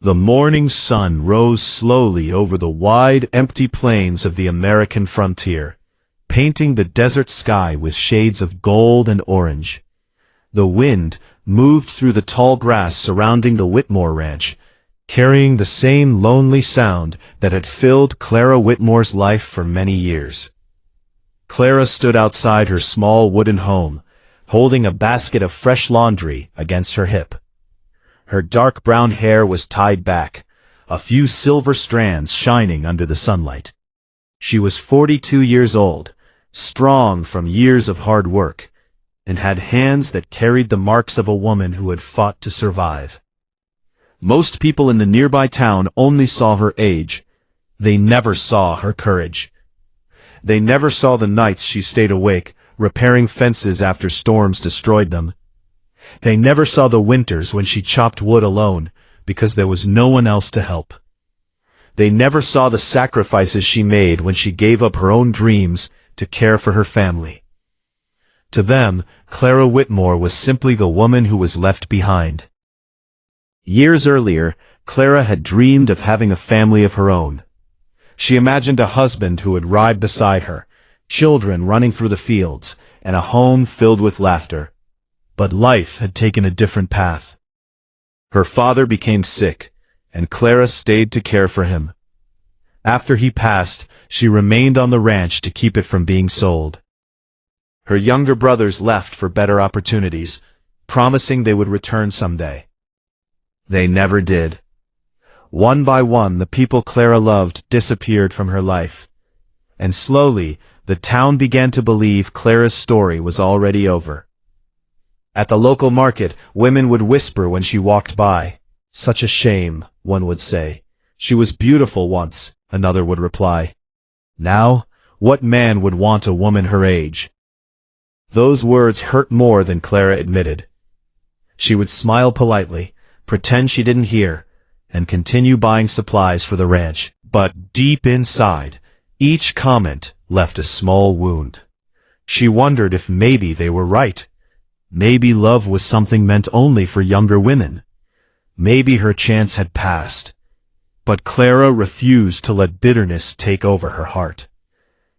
The morning sun rose slowly over the wide, empty plains of the American frontier, painting the desert sky with shades of gold and orange. The wind moved through the tall grass surrounding the Whitmore ranch, carrying the same lonely sound that had filled Clara Whitmore's life for many years. Clara stood outside her small wooden home, holding a basket of fresh laundry against her hip. Her dark brown hair was tied back, a few silver strands shining under the sunlight. She was 42 years old, strong from years of hard work, and had hands that carried the marks of a woman who had fought to survive. Most people in the nearby town only saw her age. They never saw her courage. They never saw the nights she stayed awake, repairing fences after storms destroyed them. They never saw the winters when she chopped wood alone, because there was no one else to help. They never saw the sacrifices she made when she gave up her own dreams to care for her family. To them, Clara Whitmore was simply the woman who was left behind. Years earlier, Clara had dreamed of having a family of her own. She imagined a husband who would ride beside her, children running through the fields, and a home filled with laughter. But life had taken a different path. Her father became sick, and Clara stayed to care for him. After he passed, she remained on the ranch to keep it from being sold. Her younger brothers left for better opportunities, promising they would return someday. They never did. One by one, the people Clara loved disappeared from her life. And slowly, the town began to believe Clara's story was already over. At the local market, women would whisper when she walked by. "Such a shame," one would say. "She was beautiful once," another would reply. "Now, what man would want a woman her age?" Those words hurt more than Clara admitted. She would smile politely, pretend she didn't hear, and continue buying supplies for the ranch. But deep inside, each comment left a small wound. She wondered if maybe they were right. Maybe love was something meant only for younger women. Maybe her chance had passed. But Clara refused to let bitterness take over her heart.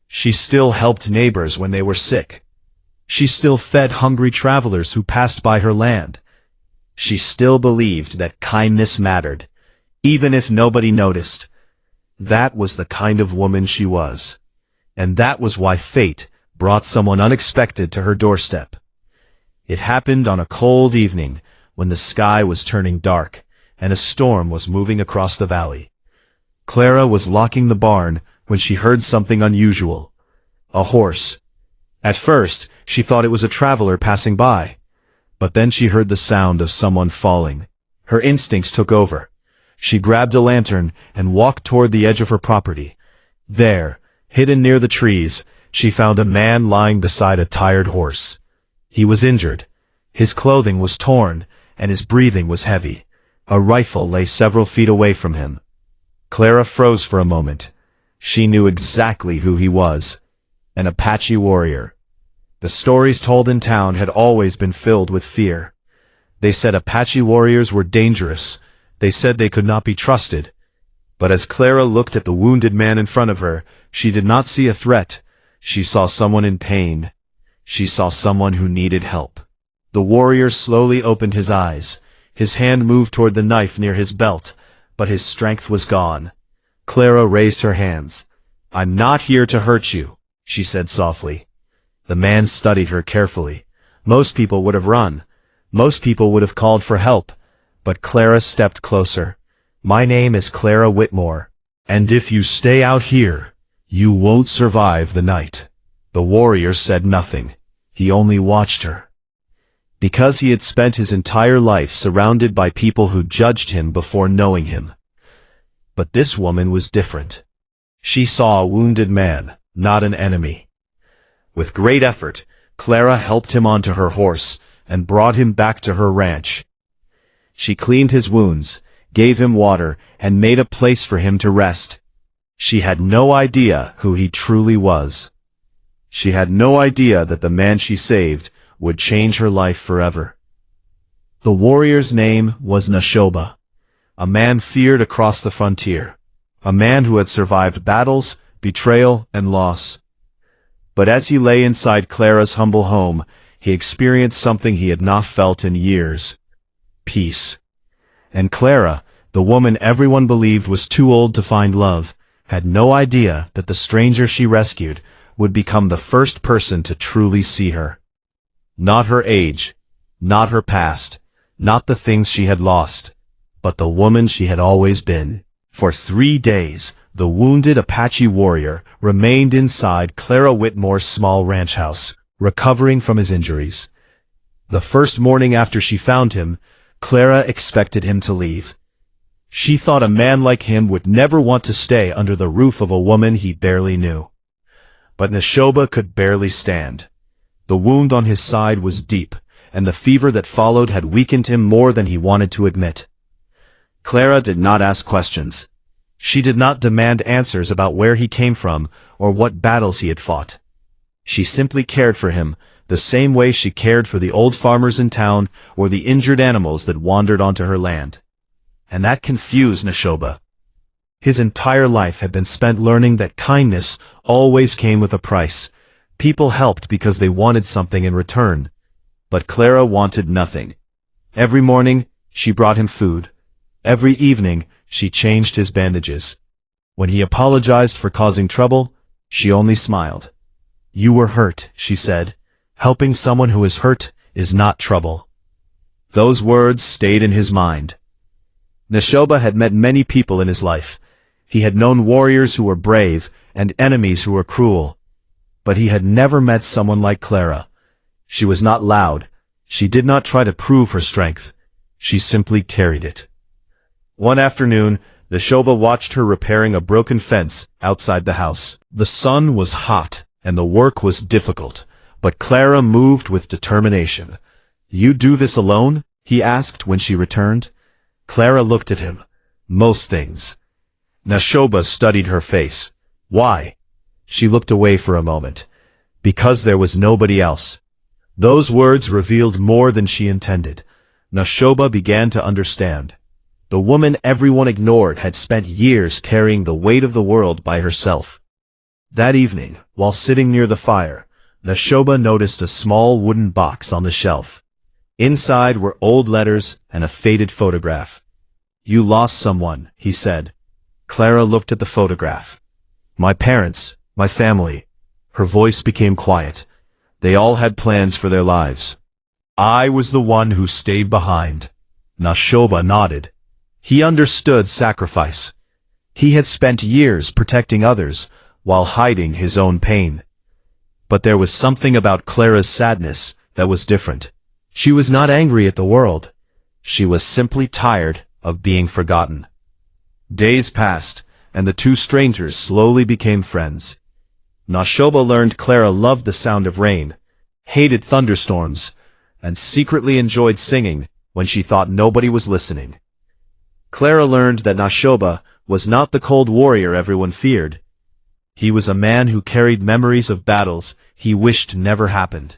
She still helped neighbors when they were sick. She still fed hungry travelers who passed by her land. She still believed that kindness mattered, even if nobody noticed. That was the kind of woman she was. And that was why fate brought someone unexpected to her doorstep. It happened on a cold evening when the sky was turning dark and a storm was moving across the valley. Clara was locking the barn when she heard something unusual. A horse. At first, she thought it was a traveler passing by. But then she heard the sound of someone falling. Her instincts took over. She grabbed a lantern and walked toward the edge of her property. There, hidden near the trees, she found a man lying beside a tired horse. He was injured. His clothing was torn, and his breathing was heavy. A rifle lay several feet away from him. Clara froze for a moment. She knew exactly who he was. An Apache warrior. The stories told in town had always been filled with fear. They said Apache warriors were dangerous. They said they could not be trusted. But as Clara looked at the wounded man in front of her, she did not see a threat. She saw someone in pain. She saw someone who needed help. The warrior slowly opened his eyes. His hand moved toward the knife near his belt, but his strength was gone. Clara raised her hands. "I'm not here to hurt you," she said softly. The man studied her carefully. Most people would have run. Most people would have called for help. But Clara stepped closer. "My name is Clara Whitmore, and if you stay out here, you won't survive the night." The warrior said nothing. He only watched her. Because he had spent his entire life surrounded by people who judged him before knowing him. But this woman was different. She saw a wounded man, not an enemy. With great effort, Clara helped him onto her horse and brought him back to her ranch. She cleaned his wounds, gave him water, and made a place for him to rest. She had no idea who he truly was. She had no idea that the man she saved would change her life forever. The warrior's name was Nashoba. a man feared across the frontier, a man who had survived battles, betrayal, and loss. But as he lay inside Clara's humble home, he experienced something he had not felt in years: peace. And Clara, the woman everyone believed was too old to find love, had no idea that the stranger she rescued would become the first person to truly see her. Not her age, not her past, not the things she had lost, but the woman she had always been. For 3 days, the wounded Apache warrior remained inside Clara Whitmore's small ranch house, recovering from his injuries. The first morning after she found him, Clara expected him to leave. She thought a man like him would never want to stay under the roof of a woman he barely knew. But Nashoba could barely stand. The wound on his side was deep, and the fever that followed had weakened him more than he wanted to admit. Clara did not ask questions. She did not demand answers about where he came from or what battles he had fought. She simply cared for him, the same way she cared for the old farmers in town or the injured animals that wandered onto her land. And that confused Nashoba. His entire life had been spent learning that kindness always came with a price. People helped because they wanted something in return. But Clara wanted nothing. Every morning, she brought him food. Every evening, she changed his bandages. When he apologized for causing trouble, she only smiled. "You were hurt," she said. "Helping someone who is hurt is not trouble." Those words stayed in his mind. Nashoba had met many people in his life. He had known warriors who were brave and enemies who were cruel. But he had never met someone like Clara. She was not loud. She did not try to prove her strength. She simply carried it. One afternoon, Nashoba watched her repairing a broken fence outside the house. The sun was hot, and the work was difficult, but Clara moved with determination. "You do this alone?" he asked when she returned. Clara looked at him. "Most things." Nashoba studied her face. "Why?" She looked away for a moment. "Because there was nobody else." Those words revealed more than she intended. Nashoba began to understand. The woman everyone ignored had spent years carrying the weight of the world by herself. That evening, while sitting near the fire, Nashoba noticed a small wooden box on the shelf. Inside were old letters and a faded photograph. "You lost someone," he said. Clara looked at the photograph. "My parents, my family." Her voice became quiet. "They all had plans for their lives. I was the one who stayed behind." Nashoba nodded. He understood sacrifice. He had spent years protecting others while hiding his own pain. But there was something about Clara's sadness that was different. She was not angry at the world. She was simply tired of being forgotten. Days passed, and the two strangers slowly became friends. Nashoba learned Clara loved the sound of rain, hated thunderstorms, and secretly enjoyed singing when she thought nobody was listening. Clara learned that Nashoba was not the cold warrior everyone feared. He was a man who carried memories of battles he wished never happened.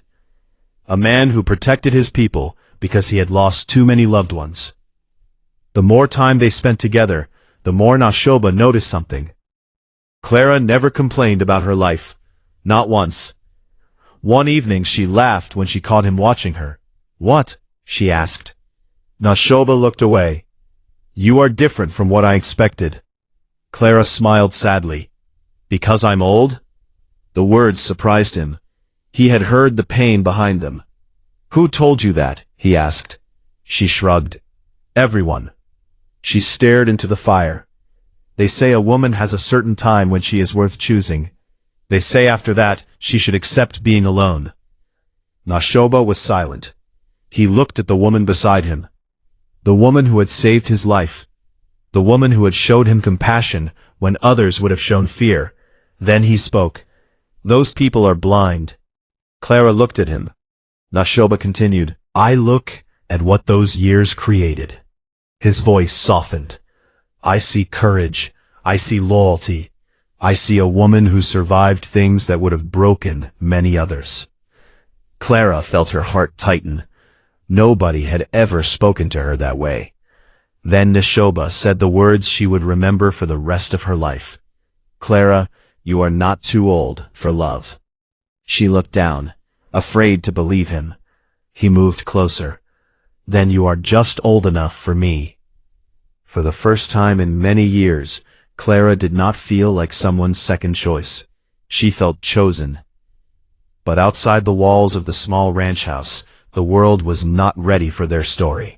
A man who protected his people because he had lost too many loved ones. The more time they spent together, the more Nashoba noticed something. Clara never complained about her life. Not once. One evening she laughed when she caught him watching her. "What?" she asked. Nashoba looked away. "You are different from what I expected." Clara smiled sadly. "Because I'm old?" The words surprised him. He had heard the pain behind them. "Who told you that?" he asked. She shrugged. "Everyone." She stared into the fire. "They say a woman has a certain time when she is worth choosing. They say after that she should accept being alone." Nashoba was silent. He looked at the woman beside him. The woman who had saved his life. The woman who had showed him compassion when others would have shown fear. Then he spoke. "Those people are blind." Clara looked at him. Nashoba continued, "I look at what those years created." His voice softened. "I see courage. I see loyalty. I see a woman who survived things that would have broken many others." Clara felt her heart tighten. Nobody had ever spoken to her that way. Then Neshoba said the words she would remember for the rest of her life. Clara, you are not too old for love. She looked down, afraid to believe him. He moved closer. Then you are just old enough for me. For the first time in many years, Clara did not feel like someone's second choice. She felt chosen. But outside the walls of the small ranch house, the world was not ready for their story.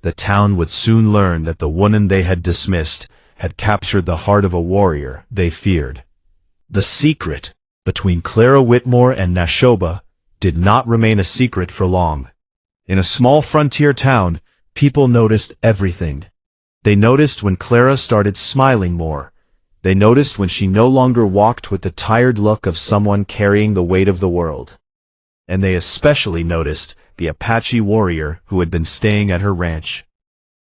The town would soon learn that the woman they had dismissed had captured the heart of a warrior they feared. The secret between Clara Whitmore and Neshoba did not remain a secret for long. In a small frontier town, people noticed everything. They noticed when Clara started smiling more. They noticed when she no longer walked with the tired look of someone carrying the weight of the world. And they especially noticed the Apache warrior who had been staying at her ranch.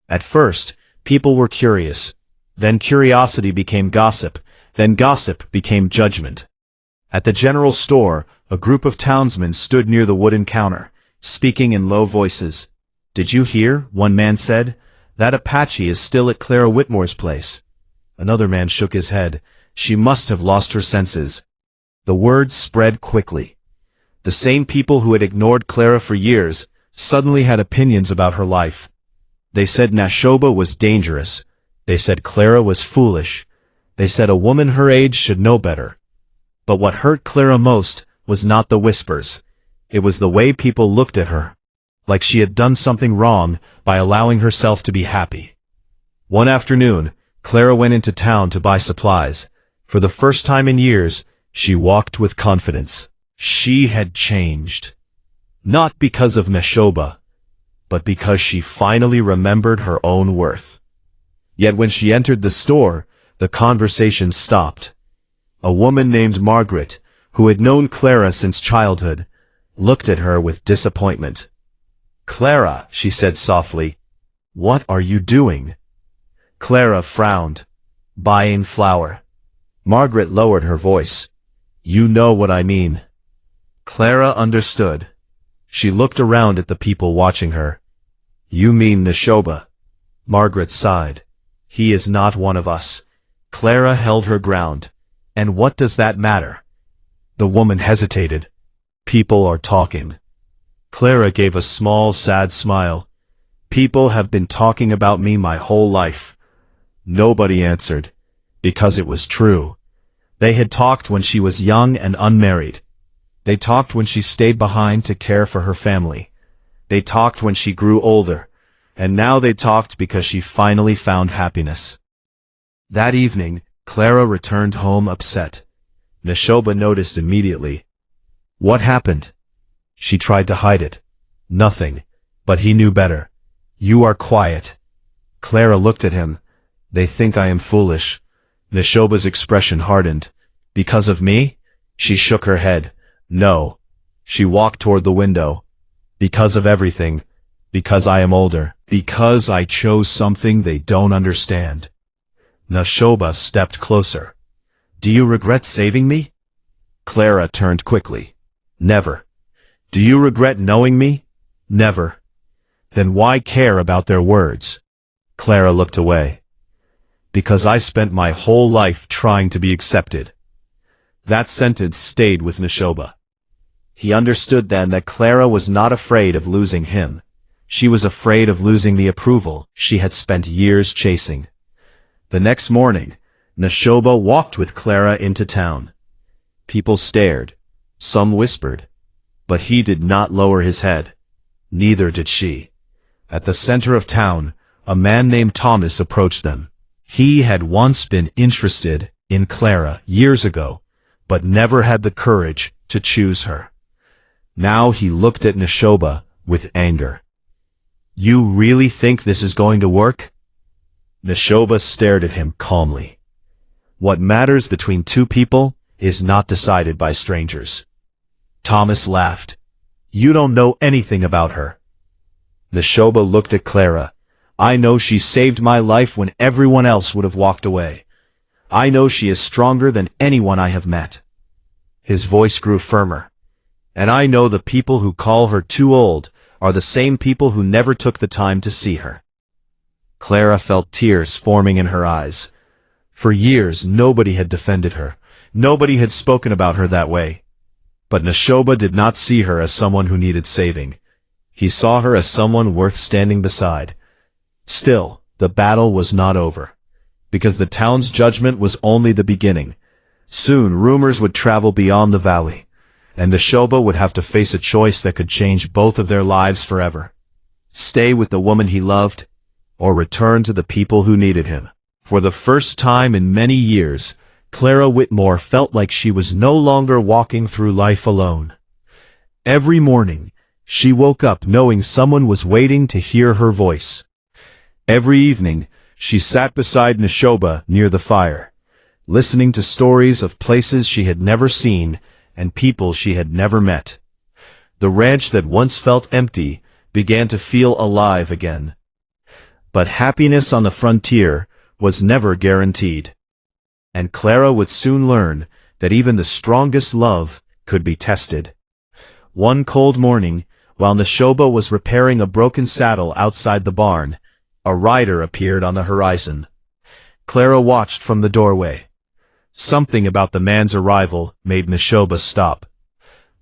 At first, people were curious. Then curiosity became gossip. Then gossip became judgment. At the general store, a group of townsmen stood near the wooden counter, speaking in low voices. "Did you hear?" one man said. "That Apache is still at Clara Whitmore's place." Another man shook his head. "She must have lost her senses." The word spread quickly. The same people who had ignored Clara for years suddenly had opinions about her life. They said Neshoba was dangerous. They said Clara was foolish. They said a woman her age should know better. But what hurt Clara most was not the whispers. It was the way people looked at her, like she had done something wrong by allowing herself to be happy. One afternoon, Clara went into town to buy supplies. For the first time in years, she walked with confidence. She had changed. Not because of Neshoba, but because she finally remembered her own worth. Yet when she entered the store, the conversation stopped. A woman named Margaret, who had known Clara since childhood, looked at her with disappointment. "Clara," she said softly, "what are you doing?" Clara frowned. "Buying flour." Margaret lowered her voice. "You know what I mean." Clara understood. She looked around at the people watching her. "You mean Neshoba?" Margaret sighed. "He is not one of us." Clara held her ground. "And what does that matter?" The woman hesitated. "People are talking." Clara gave a small, sad smile. "People have been talking about me my whole life." Nobody answered, because it was true. They had talked when she was young and unmarried. They talked when she stayed behind to care for her family. They talked when she grew older, and now they talked because she finally found happiness. That evening, Clara returned home upset. Neshoba noticed immediately. "What happened?" She tried to hide it. "Nothing." But he knew better. "You are quiet." Clara looked at him. "They think I am foolish." Neshoba's expression hardened. "Because of me?" She shook her head. "No." She walked toward the window. "Because of everything. Because I am older. Because I chose something they don't understand." Neshoba stepped closer. "Do you regret saving me?" Clara turned quickly. "Never." "Do you regret knowing me?" "Never." "Then why care about their words?" Clara looked away. "Because I spent my whole life trying to be accepted." That sentence stayed with Neshoba. He understood then that Clara was not afraid of losing him. She was afraid of losing the approval she had spent years chasing. The next morning, Neshoba walked with Clara into town. People stared. Some whispered. But he did not lower his head. Neither did she. At the center of town, a man named Thomas approached them. He had once been interested in Clara years ago, but never had the courage to choose her. Now he looked at Neshoba with anger. "You really think this is going to work?" Neshoba stared at him calmly. "What matters between two people is not decided by strangers." Thomas laughed. "You don't know anything about her." Neshoba looked at Clara. "I know she saved my life when everyone else would have walked away. I know she is stronger than anyone I have met." His voice grew firmer. "And I know the people who call her too old are the same people who never took the time to see her." Clara felt tears forming in her eyes. For years, nobody had defended her. Nobody had spoken about her that way. But Neshoba did not see her as someone who needed saving. He saw her as someone worth standing beside. Still, the battle was not over. Because the town's judgment was only the beginning. Soon, rumors would travel beyond the valley, and Neshoba would have to face a choice that could change both of their lives forever. Stay with the woman he loved, or return to the people who needed him. For the first time in many years, Clara Whitmore felt like she was no longer walking through life alone. Every morning, she woke up knowing someone was waiting to hear her voice. Every evening, she sat beside Neshoba near the fire, listening to stories of places she had never seen and people she had never met. The ranch that once felt empty began to feel alive again. But happiness on the frontier was never guaranteed. And Clara would soon learn that even the strongest love could be tested. One cold morning, while Neshoba was repairing a broken saddle outside the barn, a rider appeared on the horizon. Clara watched from the doorway. Something about the man's arrival made Neshoba stop.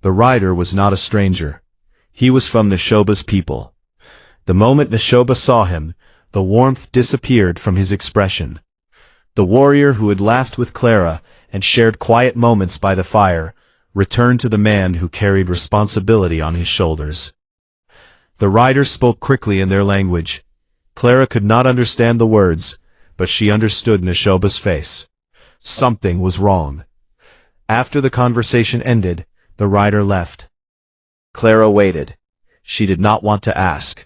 The rider was not a stranger. He was from Neshoba's people. The moment Neshoba saw him, the warmth disappeared from his expression. The warrior who had laughed with Clara and shared quiet moments by the fire returned to the man who carried responsibility on his shoulders. The rider spoke quickly in their language. Clara could not understand the words, but she understood Neshoba's face. Something was wrong. After the conversation ended, the rider left. Clara waited. She did not want to ask,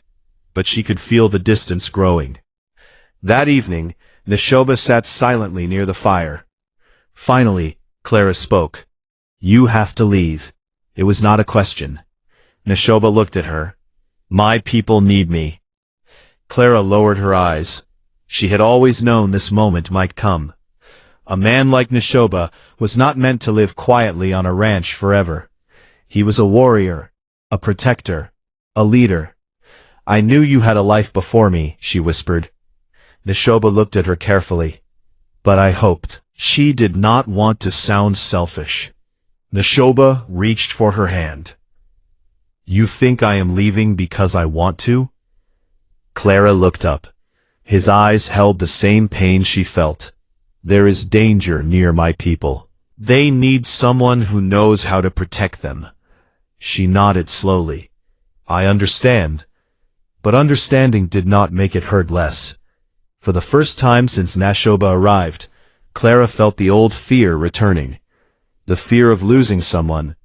but she could feel the distance growing. That evening, Neshoba sat silently near the fire. Finally, Clara spoke. "You have to leave." It was not a question. Neshoba looked at her. "My people need me." Clara lowered her eyes. She had always known this moment might come. A man like Neshoba was not meant to live quietly on a ranch forever. He was a warrior, a protector, a leader. "I knew you had a life before me," she whispered. Neshoba looked at her carefully. "But I hoped." She did not want to sound selfish. Neshoba reached for her hand. "You think I am leaving because I want to?" Clara looked up. His eyes held the same pain she felt. "There is danger near my people. They need someone who knows how to protect them." She nodded slowly. "I understand." But understanding did not make it hurt less. For the first time since Neshoba arrived, Clara felt the old fear returning. The fear of losing someone.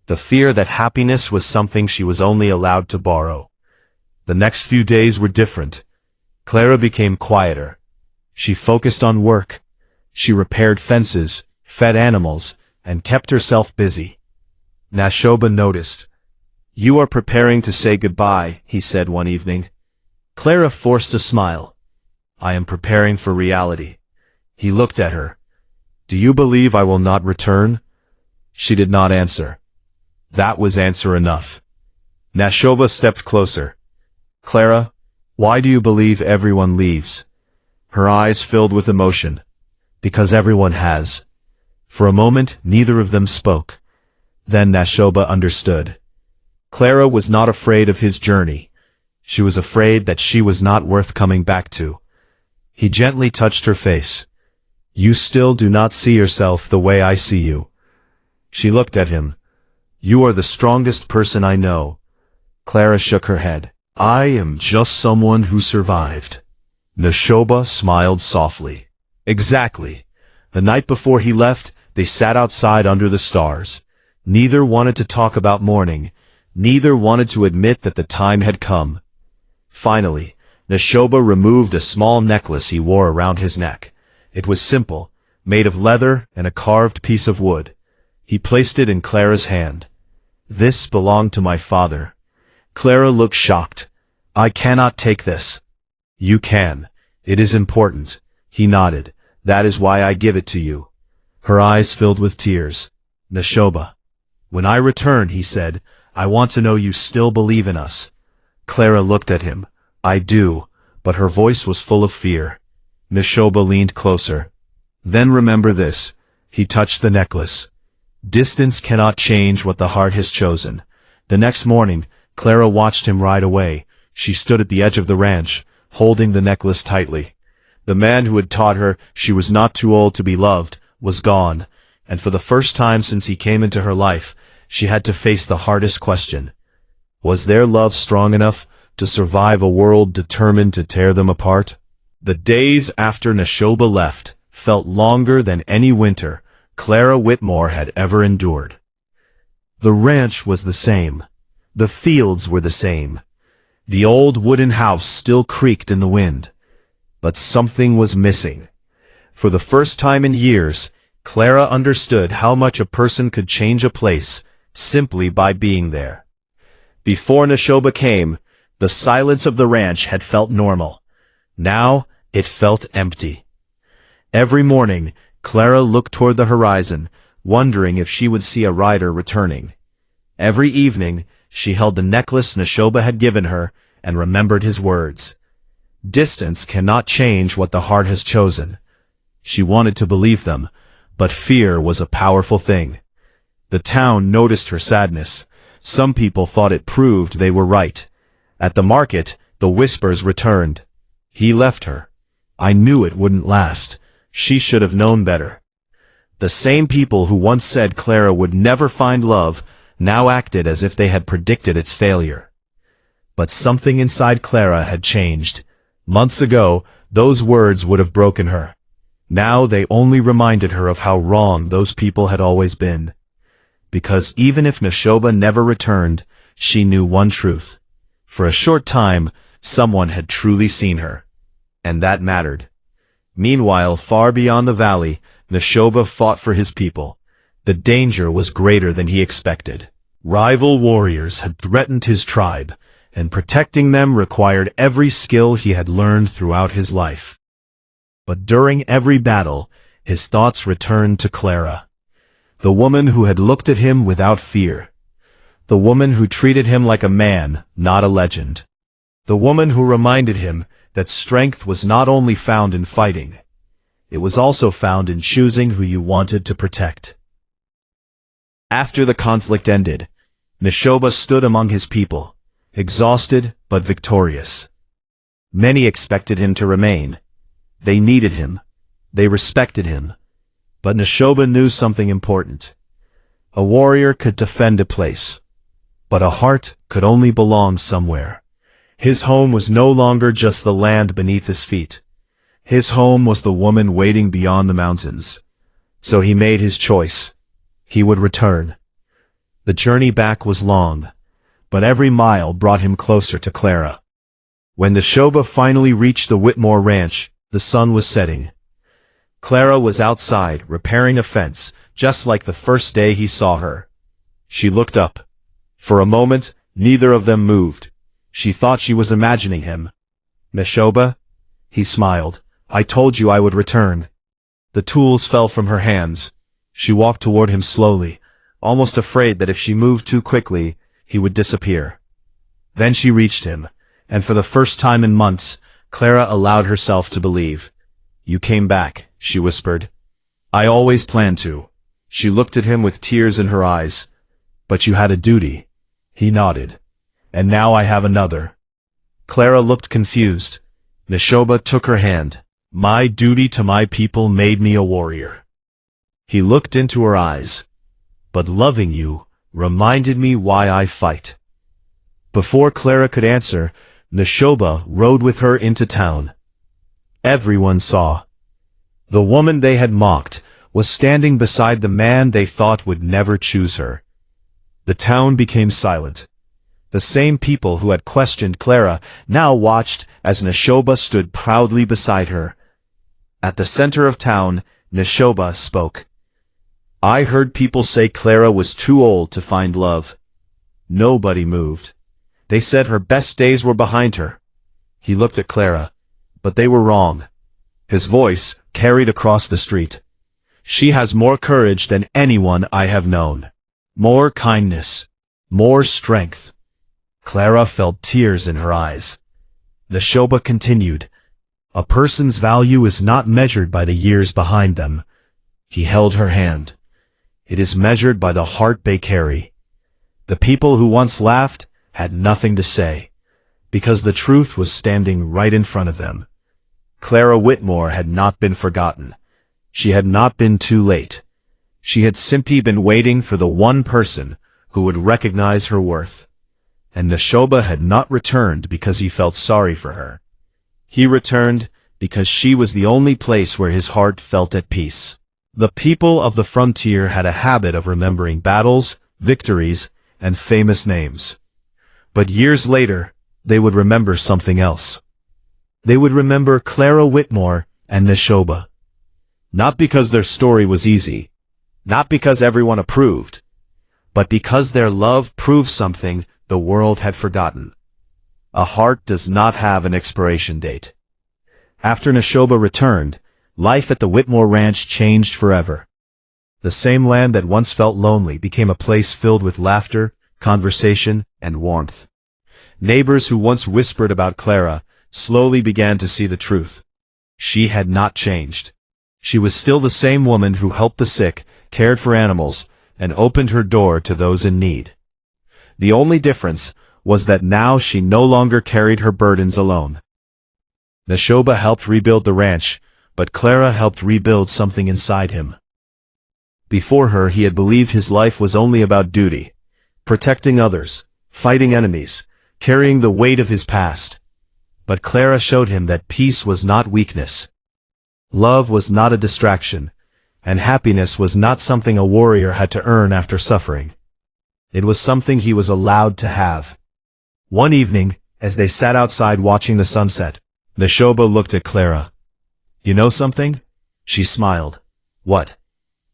The fear that happiness was something she was only allowed to borrow. The next few days were different. Clara became quieter. She focused on work. She repaired fences, fed animals, and kept herself busy. Neshoba noticed. "You are preparing to say goodbye," he said one evening. Clara forced a smile. "I am preparing for reality." He looked at her. "Do you believe I will not return?" She did not answer. That was answer enough. Neshoba stepped closer. "Clara, why do you believe everyone leaves?" Her eyes filled with emotion. "Because everyone has." For a moment, neither of them spoke. Then Neshoba understood. Clara was not afraid of his journey. She was afraid that she was not worth coming back to. He gently touched her face. "You still do not see yourself the way I see you." She looked at him. "You are the strongest person I know." Clara shook her head. "I am just someone who survived." Neshoba smiled softly. Exactly. The night before he left, they sat outside under the stars. Neither wanted to talk about mourning. Neither wanted to admit that the time had come. Finally, Neshoba removed a small necklace he wore around his neck. It was simple, made of leather and a carved piece of wood. He placed it in Clara's hand. "This belonged to my father." Clara looked shocked. "I cannot take this." "You can. It is important." He nodded. "That is why I give it to you." Her eyes filled with tears. "Neshoba. When I return," he said, "I want to know you still believe in us." Clara looked at him. "I do, but her voice was full of fear. Neshoba leaned closer. Then remember this. He touched the necklace. Distance cannot change what the heart has chosen. The next morning, Clara watched him ride away. She stood at the edge of the ranch, holding the necklace tightly. The man who had taught her she was not too old to be loved was gone, and for the first time since he came into her life, she had to face the hardest question. Was their love strong enough to survive a world determined to tear them apart? The days after Neshoba left felt longer than any winter Clara Whitmore had ever endured. The ranch was the same. The fields were the same. The old wooden house still creaked in the wind. But something was missing. For the first time in years, Clara understood how much a person could change a place simply by being there. Before Neshoba came, the silence of the ranch had felt normal. Now, it felt empty. Every morning, Clara looked toward the horizon, wondering if she would see a rider returning. Every evening, she held the necklace Neshoba had given her and remembered his words. Distance cannot change what the heart has chosen. She wanted to believe them, but fear was a powerful thing. The town noticed her sadness. Some people thought it proved they were right. At the market, the whispers returned. He left her. I knew it wouldn't last. She should have known better. The same people who once said Clara would never find love now acted as if they had predicted its failure. But something inside Clara had changed. Months ago, those words would have broken her. Now they only reminded her of how wrong those people had always been. Because even if Neshoba never returned, she knew one truth. For a short time, someone had truly seen her. And that mattered. Meanwhile, far beyond the valley, Neshoba fought for his people. The danger was greater than he expected. Rival warriors had threatened his tribe, and protecting them required every skill he had learned throughout his life. But during every battle, his thoughts returned to Clara. The woman who had looked at him without fear. The woman who treated him like a man, not a legend. The woman who reminded him that strength was not only found in fighting. It was also found in choosing who you wanted to protect. After the conflict ended, Neshoba stood among his people, exhausted but victorious. Many expected him to remain. They needed him. They respected him. But Neshoba knew something important. A warrior could defend a place, but a heart could only belong somewhere. His home was no longer just the land beneath his feet. His home was the woman waiting beyond the mountains. So he made his choice. He would return. The journey back was long, but every mile brought him closer to Clara. When Neshoba finally reached the Whitmore ranch, the sun was setting. Clara was outside, repairing a fence, just like the first day he saw her. She looked up. For a moment, neither of them moved. She thought she was imagining him. Neshoba? He smiled. I told you I would return. The tools fell from her hands. She walked toward him slowly, almost afraid that if she moved too quickly, he would disappear. Then she reached him, and for the first time in months, Clara allowed herself to believe. You came back, she whispered. I always planned to. She looked at him with tears in her eyes. But you had a duty. He nodded. And now I have another. Clara looked confused. Neshoba took her hand. My duty to my people made me a warrior. He looked into her eyes. But loving you reminded me why I fight. Before Clara could answer, Neshoba rode with her into town. Everyone saw. The woman they had mocked was standing beside the man they thought would never choose her. The town became silent. The same people who had questioned Clara now watched as Neshoba stood proudly beside her. At the center of town, Neshoba spoke. I heard people say Clara was too old to find love. Nobody moved. They said her best days were behind her. He looked at Clara, but they were wrong. His voice carried across the street. She has more courage than anyone I have known. More kindness. More strength. Clara felt tears in her eyes. Neshoba continued. A person's value is not measured by the years behind them. He held her hand. It is measured by the heart they carry. The people who once laughed had nothing to say, because the truth was standing right in front of them. Clara Whitmore had not been forgotten. She had not been too late. She had simply been waiting for the one person who would recognize her worth. And Neshoba had not returned because he felt sorry for her. He returned because she was the only place where his heart felt at peace. The people of the frontier had a habit of remembering battles, victories, and famous names. But years later, they would remember something else. They would remember Clara Whitmore and Neshoba. Not because their story was easy, not because everyone approved, but because their love proved something the world had forgotten. A heart does not have an expiration date. After Neshoba returned, life at the Whitmore Ranch changed forever. The same land that once felt lonely became a place filled with laughter, conversation, and warmth. Neighbors who once whispered about Clara slowly began to see the truth. She had not changed. She was still the same woman who helped the sick, cared for animals, and opened her door to those in need. The only difference was that now she no longer carried her burdens alone. Neshoba helped rebuild the ranch, but Clara helped rebuild something inside him. Before her, he had believed his life was only about duty, protecting others, fighting enemies, carrying the weight of his past. But Clara showed him that peace was not weakness. Love was not a distraction, and happiness was not something a warrior had to earn after suffering. It was something he was allowed to have. One evening, as they sat outside watching the sunset, Neshoba looked at Clara. "You know something?" She smiled. "What?"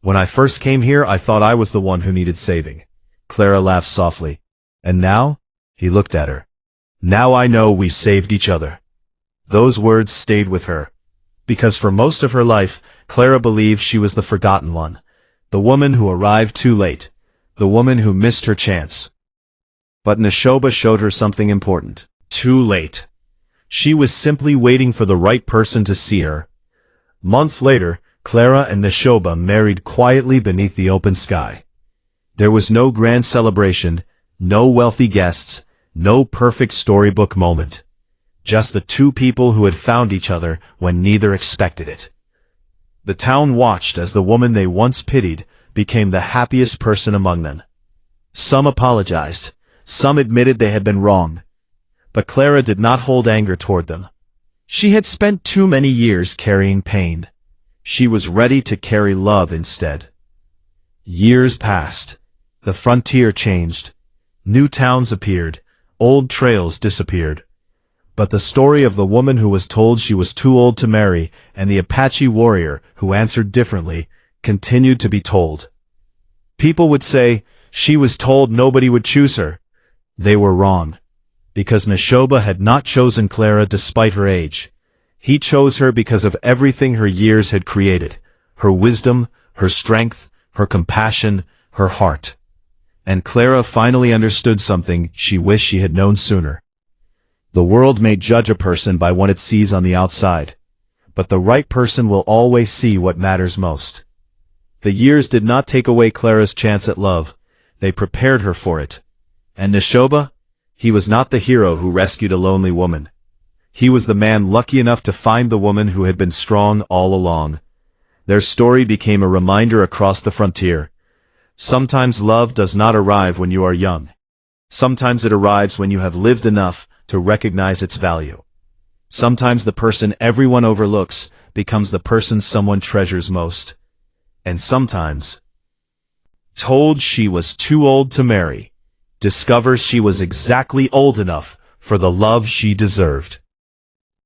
"When I first came here, I thought I was the one who needed saving." Clara laughed softly. "And now?" He looked at her. "Now I know we saved each other." Those words stayed with her, because for most of her life, Clara believed she was the forgotten one, the woman who arrived too late, the woman who missed her chance. But Neshoba showed her something important. Too late. She was simply waiting for the right person to see her. Months later, Clara and Neshoba married quietly beneath the open sky. There was no grand celebration, no wealthy guests, no perfect storybook moment. Just the two people who had found each other when neither expected it. The town watched as the woman they once pitied became the happiest person among them. Some apologized. Some admitted they had been wrong. But Clara did not hold anger toward them. She had spent too many years carrying pain. She was ready to carry love instead. Years passed. The frontier changed. New towns appeared. Old trails disappeared. But the story of the woman who was told she was too old to marry and the Apache warrior who answered differently continued to be told. People would say, she was told nobody would choose her. They were wrong. Because Neshoba had not chosen Clara despite her age. He chose her because of everything her years had created. Her wisdom, her strength, her compassion, her heart. And Clara finally understood something she wished she had known sooner. The world may judge a person by what it sees on the outside. But the right person will always see what matters most. The years did not take away Clara's chance at love. They prepared her for it. And Neshoba? He was not the hero who rescued a lonely woman. He was the man lucky enough to find the woman who had been strong all along. Their story became a reminder across the frontier. Sometimes love does not arrive when you are young. Sometimes it arrives when you have lived enough to recognize its value. Sometimes the person everyone overlooks becomes the person someone treasures most. And sometimes, told she was too old to marry, discovers she was exactly old enough for the love she deserved.